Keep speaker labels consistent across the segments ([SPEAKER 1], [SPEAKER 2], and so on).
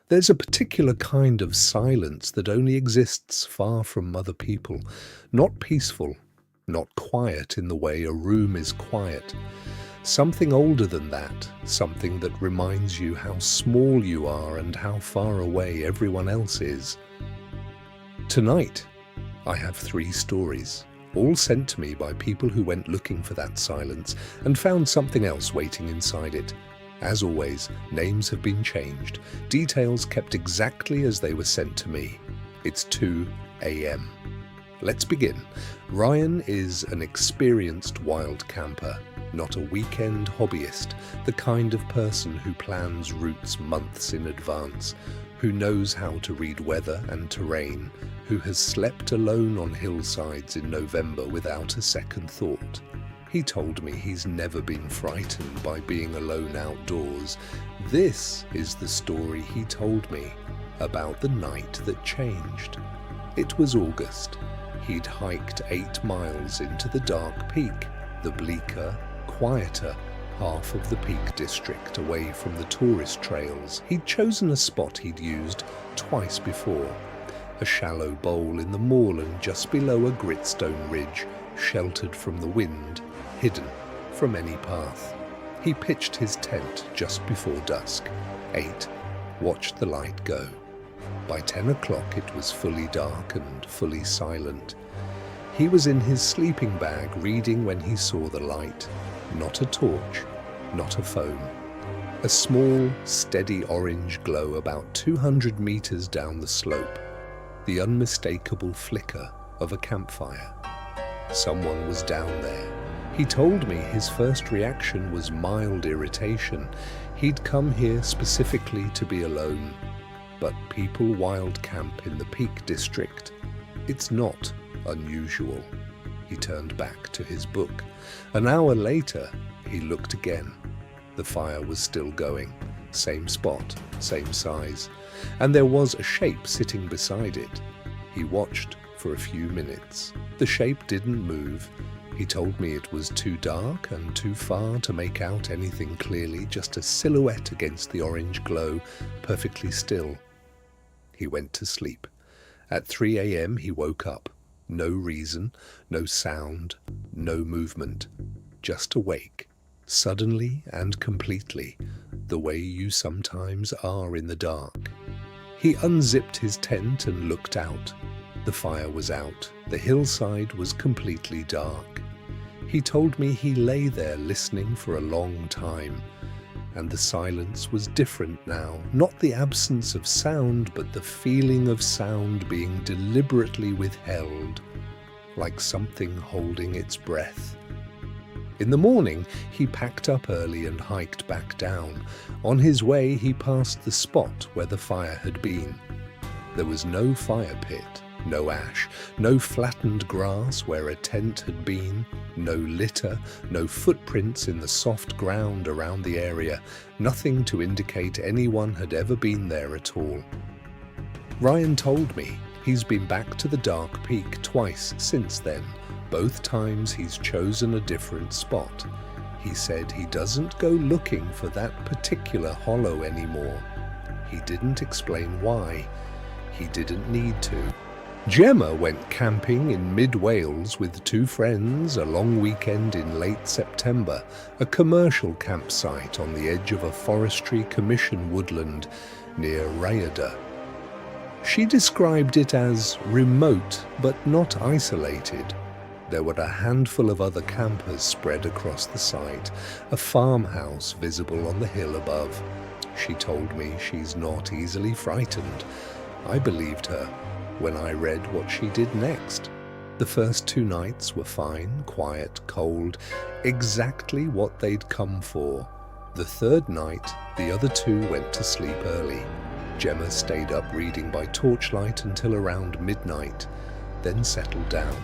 [SPEAKER 1] There's a particular kind of silence that only exists far from other people, not peaceful, not quiet in the way a room is quiet. Something older than that, something that reminds you how small you are and how far away everyone else is. Tonight, I have 3 stories, all sent to me by people who went looking for that silence and found something else waiting inside it. As always, names have been changed, details kept exactly as they were sent to me. It's 2 a.m. Let's begin. Ryan is an experienced wild camper, not a weekend hobbyist, the kind of person who plans routes months in advance, who knows how to read weather and terrain, who has slept alone on hillsides in November without a second thought. He told me he's never been frightened by being alone outdoors. This is the story he told me about the night that changed. It was August. He'd hiked 8 miles into the dark peak, the bleaker, quieter half of the Peak District away from the tourist trails. He'd chosen a spot he'd used twice before, a shallow bowl in the moorland just below a gritstone ridge, sheltered from the wind, hidden from any path. He pitched his tent just before dusk, ate, watched the light go. By 10 o'clock it was fully dark and fully silent. He was in his sleeping bag reading when he saw the light. Not a torch, not a phone. A small, steady orange glow about 200 meters down the slope. The unmistakable flicker of a campfire. Someone was down there. He told me his first reaction was mild irritation. He'd come here specifically to be alone. But people wild camp in the Peak District. It's not unusual. He turned back to his book. An hour later, he looked again. The fire was still going. Same spot, same size. And there was a shape sitting beside it. He watched for a few minutes. The shape didn't move. He told me it was too dark and too far to make out anything clearly, just a silhouette against the orange glow, perfectly still. He went to sleep. At 3 a.m. he woke up. No reason, no sound, no movement. Just awake, suddenly and completely, the way you sometimes are in the dark. He unzipped his tent and looked out. The fire was out. The hillside was completely dark. He told me he lay there listening for a long time. And the silence was different now, not the absence of sound, but the feeling of sound being deliberately withheld, like something holding its breath. In the morning, he packed up early and hiked back down. On his way, he passed the spot where the fire had been. There was no fire pit, no ash, no flattened grass where a tent had been, no litter, no footprints in the soft ground around the area, nothing to indicate anyone had ever been there at all. Ryan told me he's been back to the dark peak twice since then. Both times he's chosen a different spot. He said he doesn't go looking for that particular hollow anymore. He didn't explain why. He didn't need to. Gemma went camping in mid-Wales with 2 friends a long weekend in late September, a commercial campsite on the edge of a forestry commission woodland near Rhayader. She described it as remote but not isolated. There were a handful of other campers spread across the site, a farmhouse visible on the hill above. She told me she's not easily frightened. I believed her when I read what she did next. The first 2 nights were fine, quiet, cold, exactly what they'd come for. The 3rd night, the other 2 went to sleep early. Gemma stayed up reading by torchlight until around midnight, then settled down.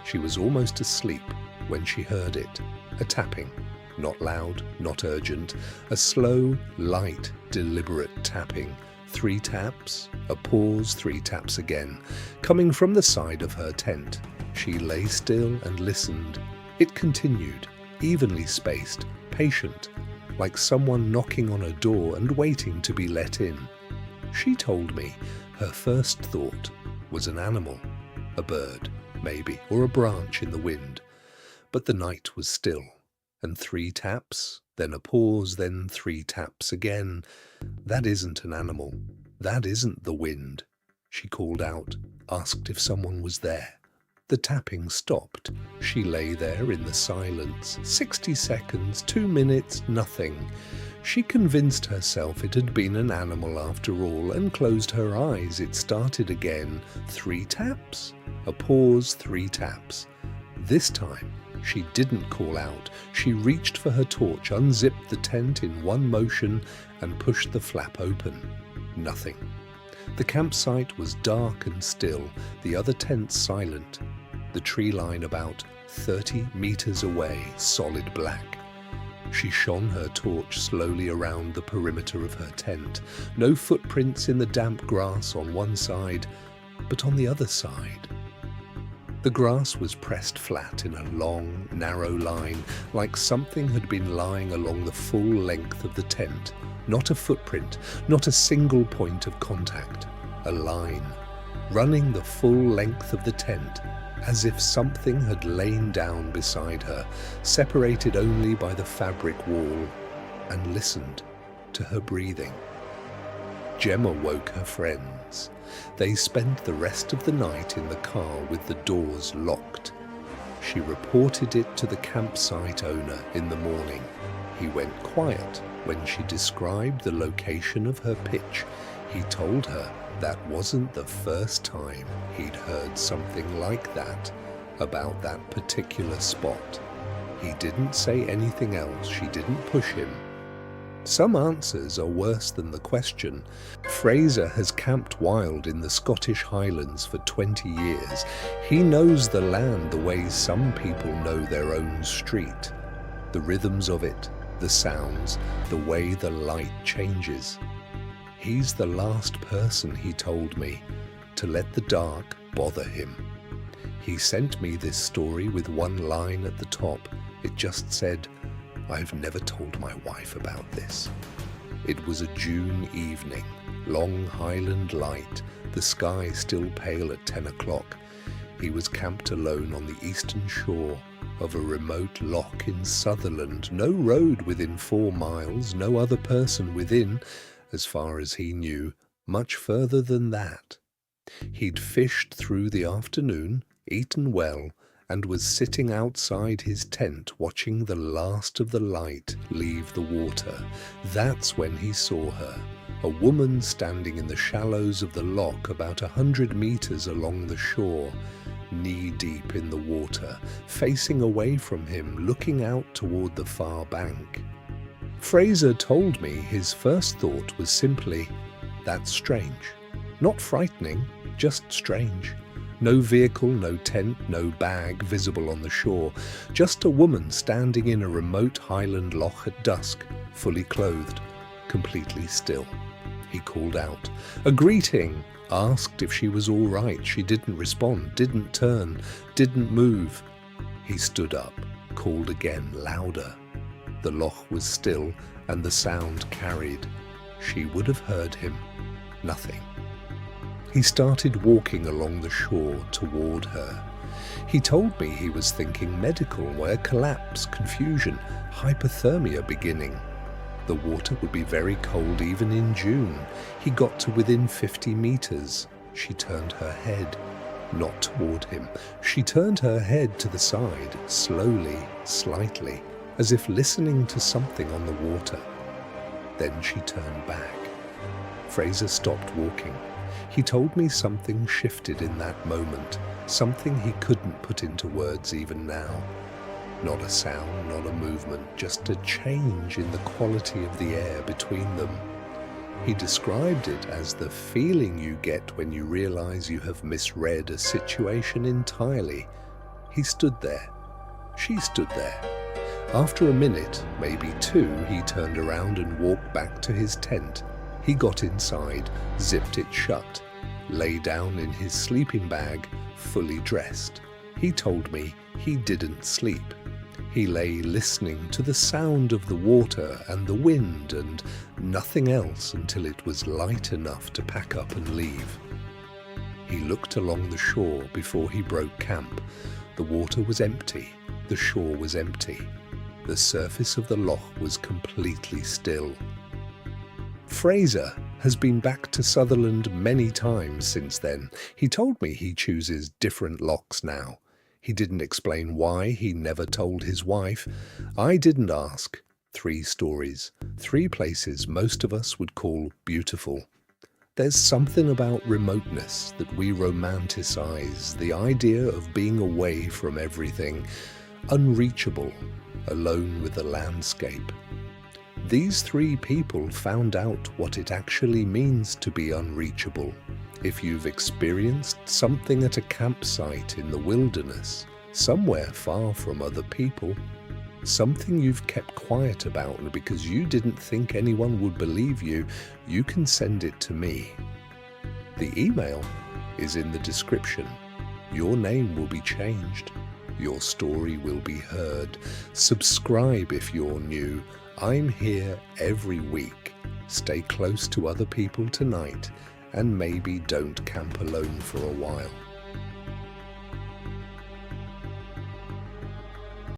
[SPEAKER 1] She was almost asleep when she heard it, a tapping, not loud, not urgent, a slow, light, deliberate tapping. 3 taps, a pause, 3 taps again, coming from the side of her tent. She lay still and listened. It continued, evenly spaced, patient, like someone knocking on a door and waiting to be let in. She told me her first thought was an animal, a bird, maybe, or a branch in the wind. But the night was still, and 3 taps, then a pause, then 3 taps again. That isn't an animal. That isn't the wind. She called out, asked if someone was there. The tapping stopped. She lay there in the silence. 60 seconds, 2 minutes, nothing. She convinced herself it had been an animal after all and closed her eyes. It started again. 3 taps. A pause, 3 taps. This time, she didn't call out. She reached for her torch, unzipped the tent in one motion, and pushed the flap open. Nothing. The campsite was dark and still, the other tents silent. The tree line about 30 meters away, solid black. She shone her torch slowly around the perimeter of her tent. No footprints in the damp grass on one side, but on the other side. The grass was pressed flat in a long, narrow line, like something had been lying along the full length of the tent. Not a footprint, not a single point of contact. A line, running the full length of the tent, as if something had lain down beside her, separated only by the fabric wall, and listened to her breathing. Gemma woke her friends. They spent the rest of the night in the car with the doors locked. She reported it to the campsite owner in the morning. He went quiet when she described the location of her pitch. He told her that wasn't the first time he'd heard something like that about that particular spot. He didn't say anything else. She didn't push him. Some answers are worse than the question. Fraser has camped wild in the Scottish Highlands for 20 years. He knows the land the way some people know their own street. The rhythms of it, the sounds, the way the light changes. He's the last person, he told me, to let the dark bother him. He sent me this story with one line at the top. It just said, "I've never told my wife about this." It was a June evening, long Highland light, the sky still pale at 10 o'clock. He was camped alone on the eastern shore of a remote loch in Sutherland. No road within 4 miles, no other person within, as far as he knew, much further than that. He'd fished through the afternoon, eaten well, and was sitting outside his tent watching the last of the light leave the water. That's when he saw her, a woman standing in the shallows of the loch about 100 meters along the shore, knee-deep in the water, facing away from him, looking out toward the far bank. Fraser told me his first thought was simply, "That's strange." Not frightening, just strange. No vehicle, no tent, no bag visible on the shore. Just a woman standing in a remote Highland loch at dusk, fully clothed, completely still. He called out. A greeting. Asked if she was all right. She didn't respond, didn't turn, didn't move. He stood up, called again, louder. The loch was still, and the sound carried. She would have heard him. Nothing. He started walking along the shore toward her. He told me he was thinking medical, where collapse, confusion, hypothermia beginning. The water would be very cold even in June. He got to within 50 meters. She turned her head, not toward him. She turned her head to the side, slowly, slightly, as if listening to something on the water. Then she turned back. Fraser stopped walking. He told me something shifted in that moment, something he couldn't put into words even now. Not a sound, not a movement, just a change in the quality of the air between them. He described it as the feeling you get when you realize you have misread a situation entirely. He stood there. She stood there. After a minute, maybe 2, he turned around and walked back to his tent. He got inside, zipped it shut, lay down in his sleeping bag, fully dressed. He told me he didn't sleep. He lay listening to the sound of the water and the wind and nothing else until it was light enough to pack up and leave. He looked along the shore before he broke camp. The water was empty. The shore was empty. The surface of the loch was completely still. Fraser has been back to Sutherland many times since then. He told me he chooses different lochs now. He didn't explain why. He never told his wife. I didn't ask. 3 stories, 3 places most of us would call beautiful. There's something about remoteness that we romanticize, the idea of being away from everything, unreachable, alone with the landscape. These 3 people found out what it actually means to be unreachable. If you've experienced something at a campsite in the wilderness, somewhere far from other people, something you've kept quiet about because you didn't think anyone would believe you, you can send it to me. The email is in the description. Your name will be changed. Your story will be heard. Subscribe if you're new. I'm here every week. Stay close to other people tonight and maybe don't camp alone for a while.